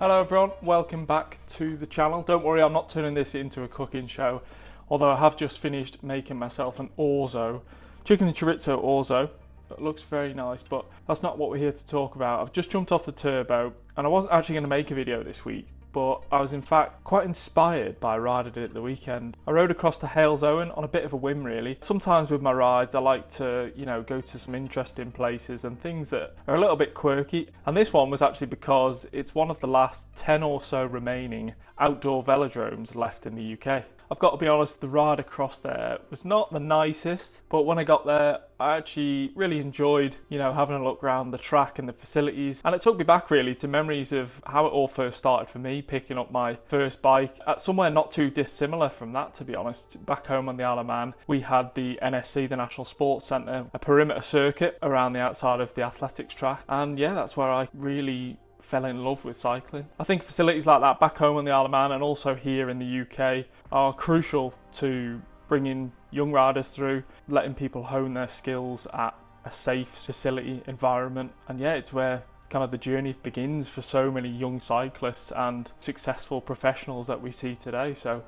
Hello everyone, welcome back to the channel. Don't worry, I'm not turning this into a cooking show, although I have just finished making myself an orzo, chicken and chorizo orzo. It looks very nice, but that's not what we're here to talk about. I've just jumped off the turbo, and I wasn't actually going to make a video this week, but I was in fact quite inspired by a ride I did at the weekend. I rode across to Halesowen on a bit of a whim really. Sometimes with my rides I like to, go to some interesting places and things that are a little bit quirky. And this one was actually because it's one of the last 10 or so remaining outdoor velodromes left in the UK. I've got to be honest, the ride across there was not the nicest, but when I got there, I actually really enjoyed, having a look around the track and the facilities. And it took me back really to memories of how it all first started for me, picking up my first bike at somewhere not too dissimilar from that, to be honest. Back home on the Isle of Man, we had the NSC, the National Sports Centre, a perimeter circuit around the outside of the athletics track. And yeah, that's where I really fell in love with cycling. I think facilities like that back home on the Isle of Man and also here in the UK are crucial to bringing young riders through, letting people hone their skills at a safe facility environment. And yeah, it's where kind of the journey begins for so many young cyclists and successful professionals that we see today. So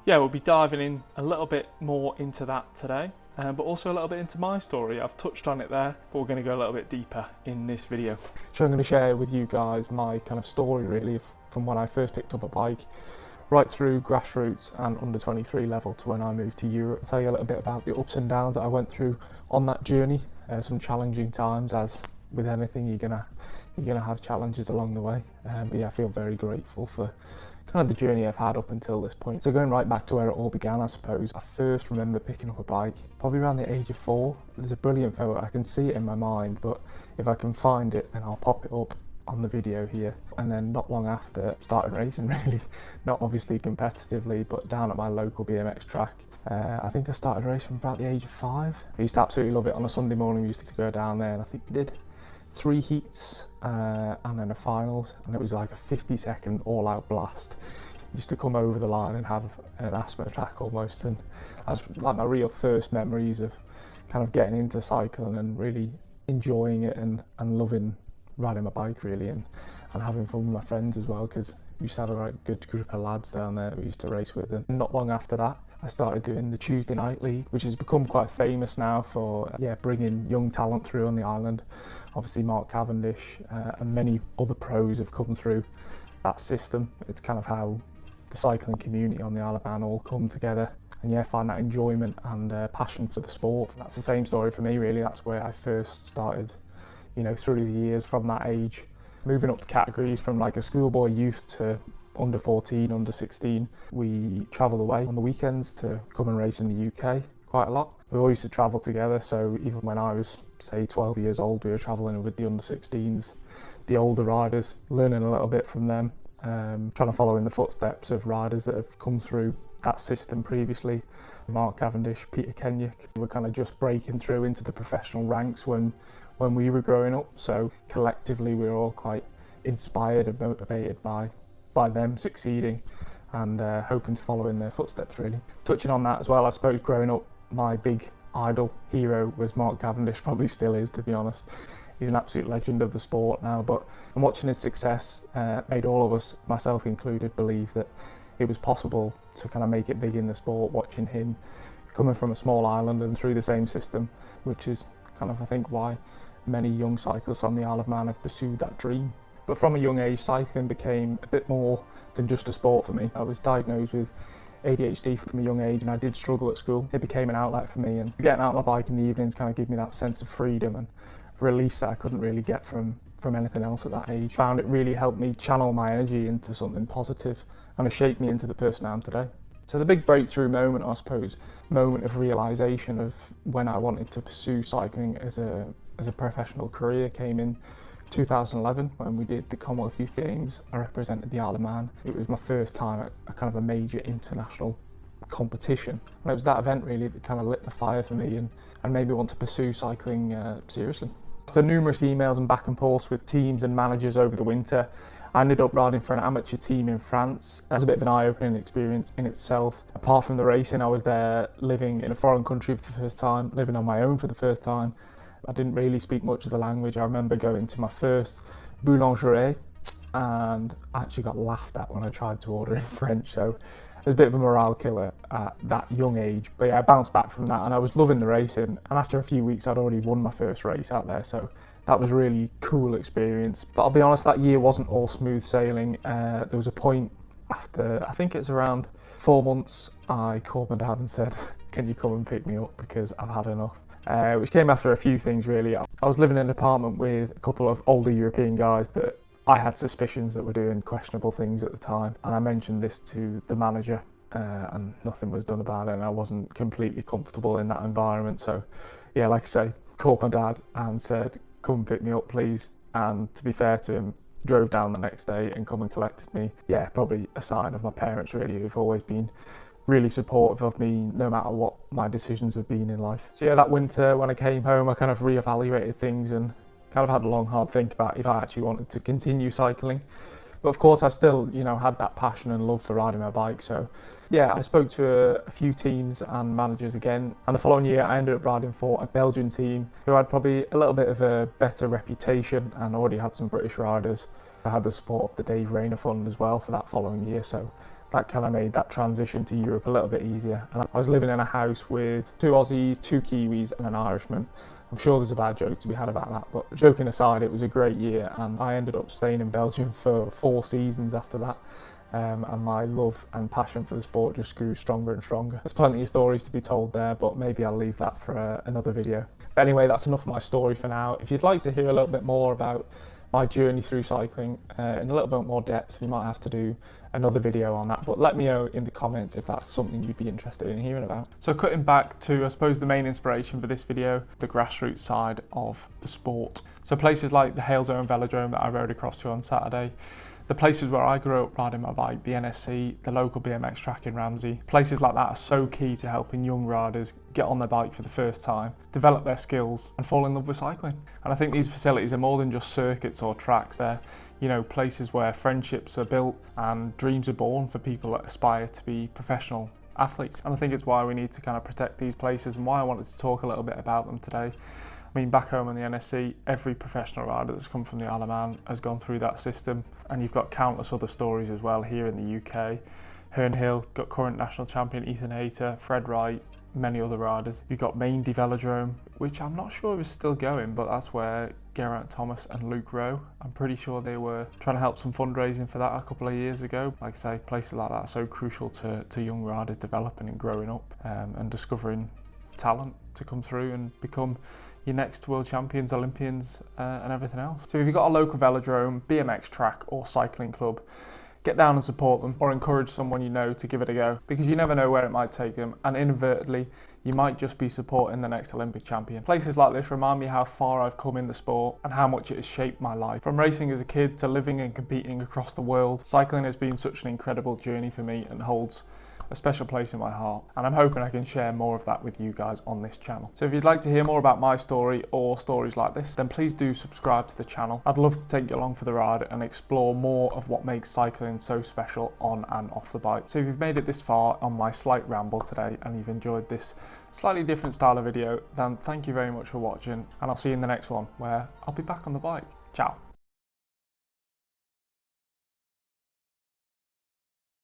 yeah, we'll be diving in a little bit more into that today. But also a little bit into my story. I've touched on it there, but we're going to go a little bit deeper in this video. So I'm going to share with you guys my kind of story really from when I first picked up a bike right through grassroots and under 23 level to when I moved to Europe. I'll tell you a little bit about the ups and downs that I went through on that journey, some challenging times, as with anything you're gonna have challenges along the way. But yeah, I feel very grateful for kind of the journey I've had up until this point. So going right back to where it all began, I suppose, I first remember picking up a bike probably around the age of 4. There's a brilliant photo, I can see it in my mind, but if I can find it then I'll pop it up on the video here. And then not long after, started racing really, not obviously competitively, but down at my local BMX track. I think I started racing from about the age of 5. I used to absolutely love it. On a Sunday morning we used to go down there, and I think we did 3 heats and then a finals, and it was like a 50-second all-out blast. Used to come over the line and have an asthma attack almost, and that's like my real first memories of kind of getting into cycling and really enjoying it and loving riding my bike really, and having fun with my friends as well, because we used to have a right good group of lads down there we used to race with. And not long after that I started doing the Tuesday Night League, which has become quite famous now for bringing young talent through on the island. Obviously Mark Cavendish and many other pros have come through that system. It's kind of how the cycling community on the Isle of Man all come together and find that enjoyment and passion for the sport. And that's the same story for me really. That's where I first started, through the years from that age, moving up the categories from like a schoolboy youth to under 14, under 16. We travelled away on the weekends to come and race in the UK quite a lot. We all used to travel together, so even when I was say 12 years old, we were travelling with the under 16s, the older riders, learning a little bit from them, trying to follow in the footsteps of riders that have come through that system previously. Mark Cavendish, Peter Kenyon, were kind of just breaking through into the professional ranks when we were growing up, so collectively we were all quite inspired and motivated by them succeeding and hoping to follow in their footsteps really. Touching on that as well, I suppose growing up, my big idol hero was Mark Cavendish, probably still is to be honest. He's an absolute legend of the sport now, but watching his success made all of us, myself included, believe that it was possible to kind of make it big in the sport, watching him coming from a small island and through the same system, which is kind of I think why many young cyclists on the Isle of Man have pursued that dream. But from a young age, cycling became a bit more than just a sport for me. I was diagnosed with ADHD from a young age, and I did struggle at school. It became an outlet for me, and getting out on my bike in the evenings kind of gave me that sense of freedom and release that I couldn't really get from anything else at that age. Found it really helped me channel my energy into something positive and it shaped me into the person I am today. So the big breakthrough moment, I suppose, moment of realisation of when I wanted to pursue cycling as a professional career came in 2011 when we did the Commonwealth Youth Games. I represented the Isle of Man. It was my first time at a kind of a major international competition, and it was that event really that kind of lit the fire for me and made me want to pursue cycling seriously. After numerous emails and back and forth with teams and managers over the winter, I ended up riding for an amateur team in France. It was a bit of an eye-opening experience in itself. Apart from the racing, I was there living in a foreign country for the first time, living on my own for the first time. I didn't really speak much of the language. I remember going to my first boulangerie and I actually got laughed at when I tried to order in French, so it was a bit of a morale killer at that young age. But yeah, I bounced back from that and I was loving the racing, and after a few weeks I'd already won my first race out there, so that was a really cool experience. But I'll be honest, that year wasn't all smooth sailing. There was a point after, I think it's around 4 months, I called my dad and said, can you come and pick me up because I've had enough. Which came after a few things really. I was living in an apartment with a couple of older European guys that I had suspicions that were doing questionable things at the time, and I mentioned this to the manager and nothing was done about it, and I wasn't completely comfortable in that environment. So yeah, like I say, called my dad and said, come and pick me up please, and to be fair to him, drove down the next day and come and collected me. Yeah, probably a sign of my parents really, who've always been really supportive of me no matter what my decisions have been in life. So yeah, that winter when I came home, I kind of reevaluated things and kind of had a long hard think about if I actually wanted to continue cycling. But of course I still, you know, had that passion and love for riding my bike. So yeah, I spoke to a few teams and managers again, and the following year I ended up riding for a Belgian team who had probably a little bit of a better reputation and already had some British riders. I had the support of the Dave Rayner Fund as well for that following year, so that kind of made that transition to Europe a little bit easier. And I was living in a house with 2 Aussies, 2 Kiwis and an Irishman. I'm sure there's a bad joke to be had about that, but joking aside, it was a great year and I ended up staying in Belgium for 4 seasons after that. And my love and passion for the sport just grew stronger and stronger. There's plenty of stories to be told there, but maybe I'll leave that for another video. But anyway, that's enough of my story for now. If you'd like to hear a little bit more about my journey through cycling in a little bit more depth, we might have to do another video on that, but let me know in the comments if that's something you'd be interested in hearing about. So cutting back to, I suppose, the main inspiration for this video, the grassroots side of the sport. So places like the Halesowen velodrome that I rode across to on Saturday, the places where I grew up riding my bike, the NSC, the local BMX track in Ramsey, places like that are so key to helping young riders get on their bike for the first time, develop their skills and fall in love with cycling. And I think these facilities are more than just circuits or tracks. They're, you know, places where friendships are built and dreams are born for people that aspire to be professional athletes. And I think it's why we need to kind of protect these places and why I wanted to talk a little bit about them today. I mean, back home in the NSC, every professional rider that's come from the Isle of Man has gone through that system, and you've got countless other stories as well here in the UK. Herne Hill, got current national champion Ethan Hayter, Fred Wright, many other riders. You've got Maindy Velodrome, which I'm not sure is still going, but that's where Geraint Thomas and Luke Rowe, I'm pretty sure they were trying to help some fundraising for that a couple of years ago. Like I say, places like that are so crucial to young riders developing and growing up and discovering talent to come through and become your next world champions, Olympians and everything else. So if you've got a local velodrome, BMX track or cycling club, get down and support them or encourage someone you know to give it a go, because you never know where it might take them, and inadvertently you might just be supporting the next Olympic champion. Places like this remind me how far I've come in the sport and how much it has shaped my life. From racing as a kid to living and competing across the world, cycling has been such an incredible journey for me and holds a special place in my heart, and I'm hoping I can share more of that with you guys on this channel. So if you'd like to hear more about my story or stories like this, then please do subscribe to the channel. I'd love to take you along for the ride and explore more of what makes cycling so special on and off the bike. So if you've made it this far on my slight ramble today and you've enjoyed this slightly different style of video, then thank you very much for watching, and I'll see you in the next one where I'll be back on the bike. Ciao.